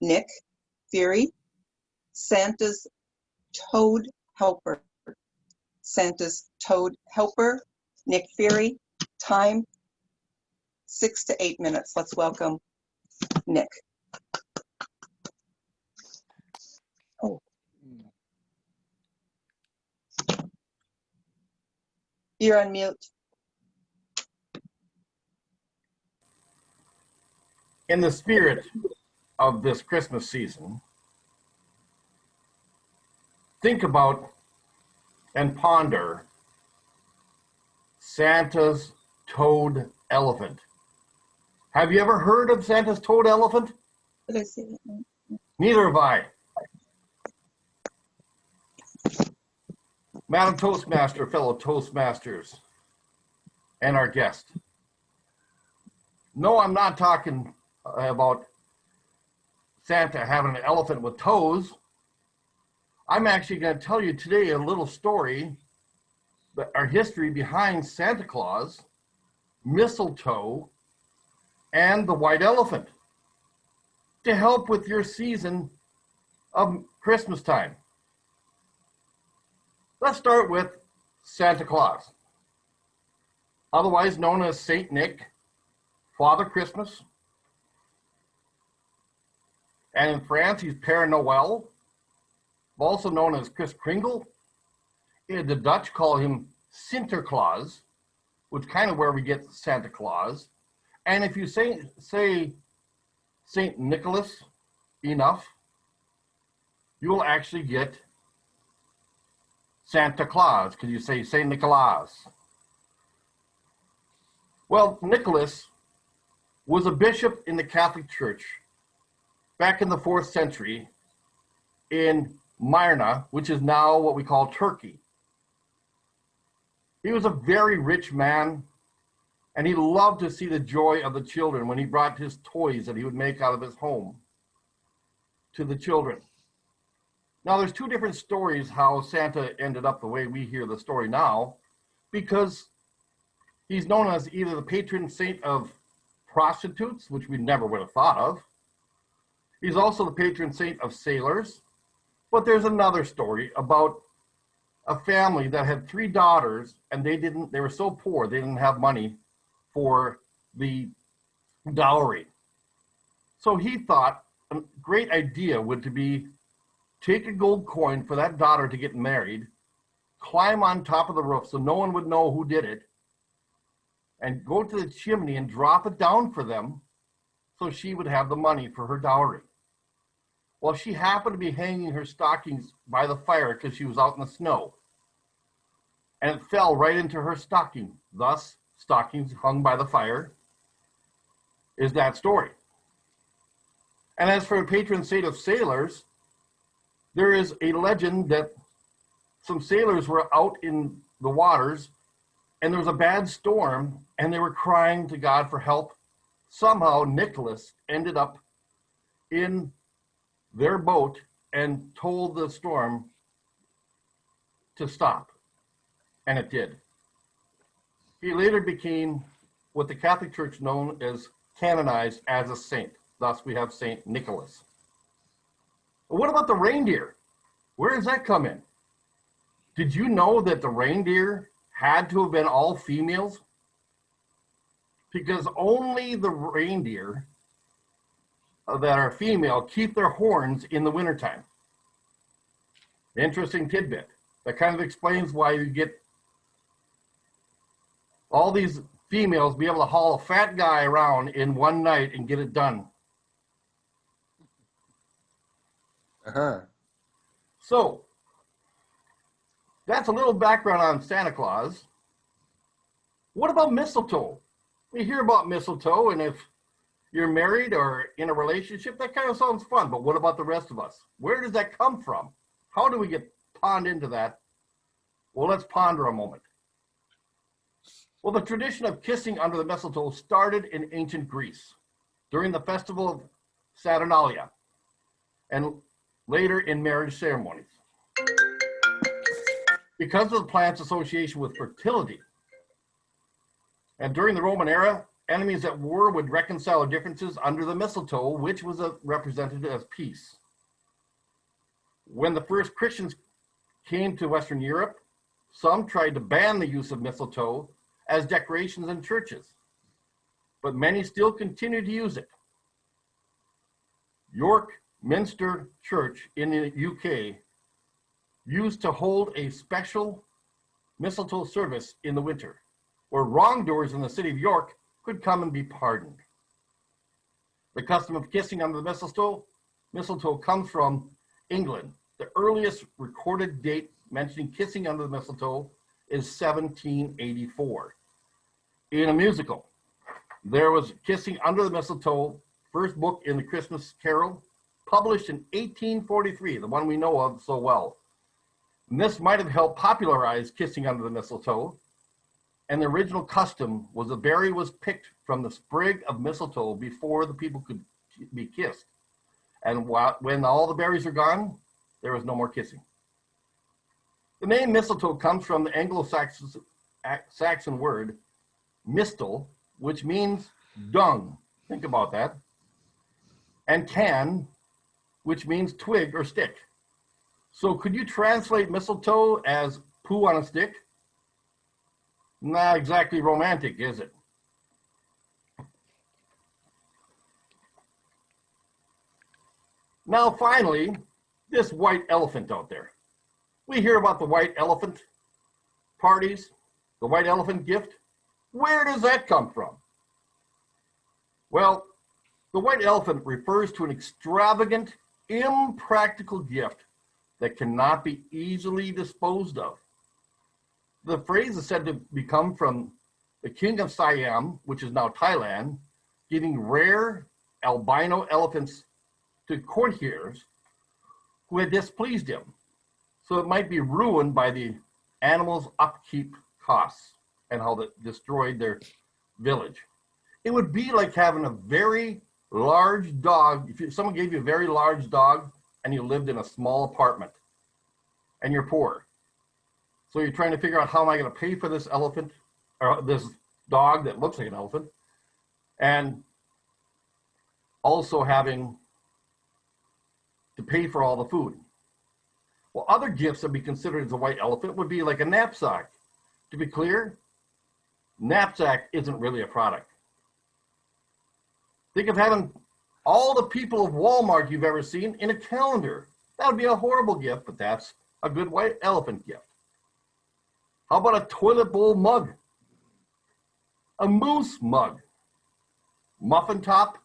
Nick Fury, Santa's Toad Helper. Santa's Toad Helper, Nick Fury, time 6 to 8 minutes. Let's welcome Nick. Oh. You're on mute. In the spirit of this Christmas season, think about and ponder Santa's toad elephant. Have you ever heard of Santa's toad elephant? Did I see that? Neither have I. Madam Toastmaster, fellow Toastmasters, and our guest. No, I'm not talking about Santa having an elephant with toes. I'm actually going to tell you today a little story, our history behind Santa Claus, mistletoe, and the white elephant to help with your season of Christmas time. Let's start with Santa Claus, otherwise known as Saint Nick, Father Christmas, and in France he's Père Noël, also known as Kris Kringle. The Dutch call him Sinterklaas, which is kind of where we get Santa Claus. And if you say Saint Nicholas enough, you will actually get Santa Claus, because you say Saint Nicholas. Well, Nicholas was a bishop in the Catholic Church back in the 4th century in Myrna, which is now what we call Turkey. He was a very rich man, and he loved to see the joy of the children when he brought his toys that he would make out of his home to the children. Now, there's two different stories how Santa ended up the way we hear the story now, because he's known as either the patron saint of prostitutes, which we never would have thought of. He's also the patron saint of sailors. But there's another story about a family that had 3 daughters, and they were so poor they didn't have money for the dowry. So he thought a great idea would be take a gold coin for that daughter to get married, climb on top of the roof so no one would know who did it, and go to the chimney and drop it down for them so she would have the money for her dowry. Well, she happened to be hanging her stockings by the fire because she was out in the snow. And it fell right into her stocking. Thus, stockings hung by the fire is that story. And as for the patron saint of sailors, there is a legend that some sailors were out in the waters and there was a bad storm and they were crying to God for help. Somehow Nicholas ended up in their boat and told the storm to stop, and it did. He later became what the Catholic Church known as canonized as a saint. Thus we have Saint Nicholas. But what about the reindeer? Where does that come in? Did you know that the reindeer had to have been all females? Because only the reindeer that are female keep their horns in the wintertime. Interesting tidbit. That kind of explains why you get all these females be able to haul a fat guy around in one night and get it done. So, that's a little background on Santa Claus. What about mistletoe? We hear about mistletoe, and if you're married or in a relationship, that kind of sounds fun, but what about the rest of us? Where does that come from? How do we get pawned into that? Well, let's ponder a moment. Well, the tradition of kissing under the mistletoe started in ancient Greece during the festival of Saturnalia and later in marriage ceremonies. Because of the plant's association with fertility, and during the Roman era, enemies at war would reconcile differences under the mistletoe, which was represented as peace. When the first Christians came to Western Europe, some tried to ban the use of mistletoe as decorations in churches, but many still continued to use it. York Minster Church in the UK used to hold a special mistletoe service in the winter, where wrongdoers in the city of York could come and be pardoned. The custom of kissing under the mistletoe comes from England. The earliest recorded date mentioning kissing under the mistletoe is 1784. In a musical, there was Kissing Under the Mistletoe, first book in the Christmas Carol, published in 1843, the one we know of so well. And this might have helped popularize kissing under the mistletoe. And the original custom was a berry was picked from the sprig of mistletoe before the people could be kissed. And when all the berries are gone, there was no more kissing. The name mistletoe comes from the Anglo-Saxon word mistel, which means dung. Think about that. And can, which means twig or stick. So could you translate mistletoe as poo on a stick? Not exactly romantic, is it? Now, finally, this white elephant out there. We hear about the white elephant parties, the white elephant gift. Where does that come from? Well, the white elephant refers to an extravagant, impractical gift that cannot be easily disposed of. The phrase is said to come from the king of Siam, which is now Thailand, giving rare albino elephants to courtiers who had displeased him. So it might be ruined by the animal's upkeep costs and how that destroyed their village. It would be like having a very large dog. If someone gave you a very large dog and you lived in a small apartment and you're poor. So you're trying to figure out how am I going to pay for this elephant or this dog that looks like an elephant, and also having to pay for all the food. Well, other gifts that would be considered as a white elephant would be like a knapsack. To be clear, knapsack isn't really a product. Think of having all the people of Walmart you've ever seen in a calendar. That would be a horrible gift, but that's a good white elephant gift. How about a toilet bowl mug? A moose mug? Muffin top?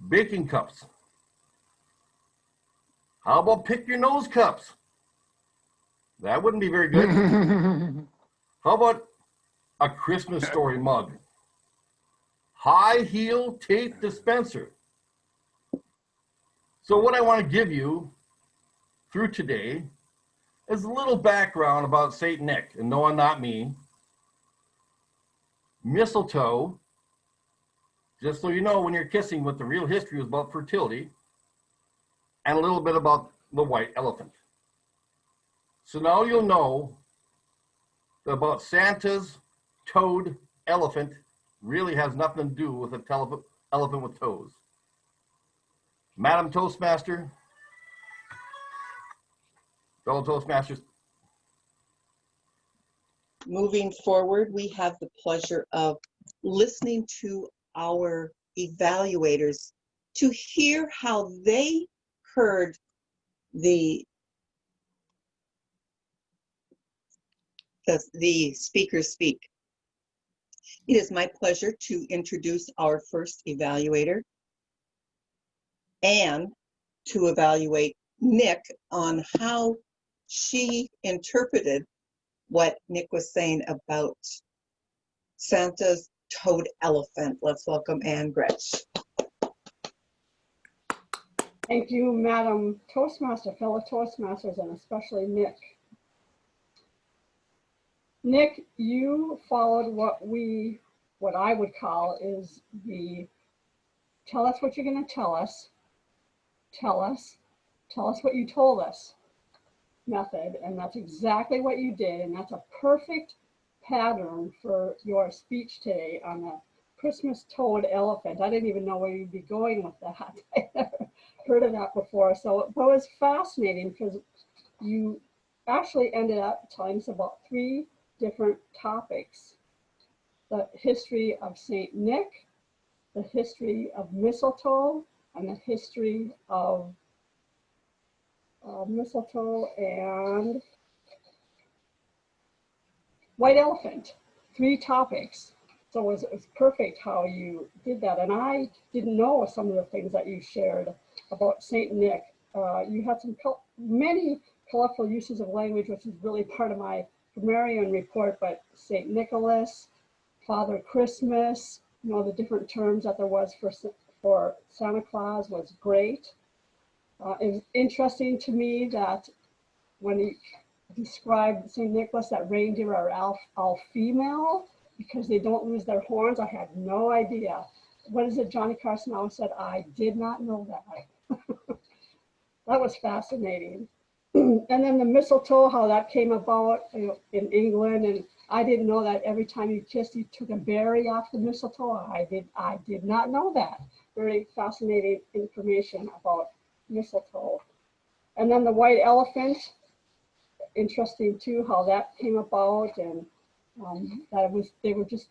Baking cups? How about pick your nose cups? That wouldn't be very good. How about a Christmas story mug? High heel tape dispenser. So what I want to give you through today is a little background about Saint Nick, and no, not me. Mistletoe, just so you know, when you're kissing, what the real history was about fertility, and a little bit about the white elephant. So now you'll know about Santa's toad elephant really has nothing to do with an elephant with toes. Madam Toastmaster, fellow Toastmasters. Moving forward, we have the pleasure of listening to our evaluators to hear how they heard the speakers speak. It is my pleasure to introduce our first evaluator and to evaluate Nick on how she interpreted what Nick was saying about Santa's toad elephant. Let's welcome Ann Gretsch. Thank you, Madam Toastmaster, fellow Toastmasters, and especially Nick. Nick, you followed what I would call is the tell us what you're going to tell us what you told us method, and that's exactly what you did, and that's a perfect pattern for your speech today on the Christmas toad elephant. I didn't even know where you'd be going with that. I never heard of that before. So but it was fascinating because you actually ended up telling us about 3 different topics: the history of Saint Nick, the history of mistletoe, and the history of mistletoe and white elephant. 3 topics. So it was perfect how you did that. And I didn't know some of the things that you shared about Saint Nick. You had many colorful uses of language, which is really part of my grammarian report, but Saint Nicholas, Father Christmas, the different terms that there was for Santa Claus was great. It was interesting to me that when he described St. Nicholas, that reindeer are all female because they don't lose their horns. I had no idea. What is it Johnny Carson always said? I did not know that. That was fascinating. And then the mistletoe, how that came about in England. And I didn't know that every time you kissed, you took a berry off the mistletoe. I did not know that. Very fascinating information about mistletoe. And then the white elephant, interesting too, how that came about, and they were just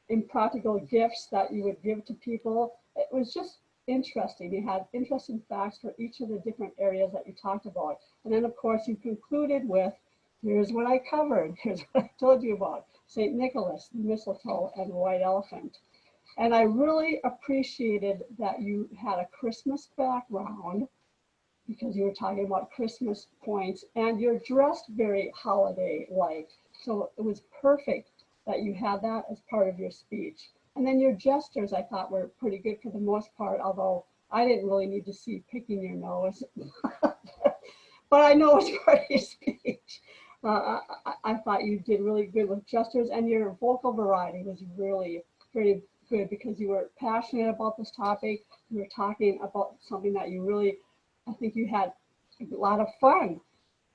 impractical gifts that you would give to people. It was just interesting. You had interesting facts for each of the different areas that you talked about. And then of course you concluded with, here's what I covered, here's what I told you about: St. Nicholas, mistletoe, and white elephant. And I really appreciated that you had a Christmas background, because you were talking about Christmas points, and you're dressed very holiday-like. So it was perfect that you had that as part of your speech. And then your gestures, I thought, were pretty good for the most part, although I didn't really need to see picking your nose. But I know it's part of your speech. I thought you did really good with gestures, and your vocal variety was really very good because you were passionate about this topic. You were talking about something that you really, I think you had a lot of fun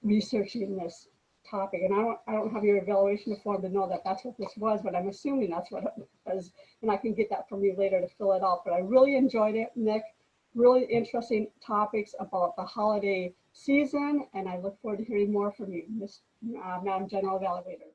researching this topic. And I don't have your evaluation form to know that that's what this was, but I'm assuming that's what it was. And I can get that from you later to fill it out. But I really enjoyed it, Nick. Really interesting topics about the holiday season. And I look forward to hearing more from you, Madam General Evaluator.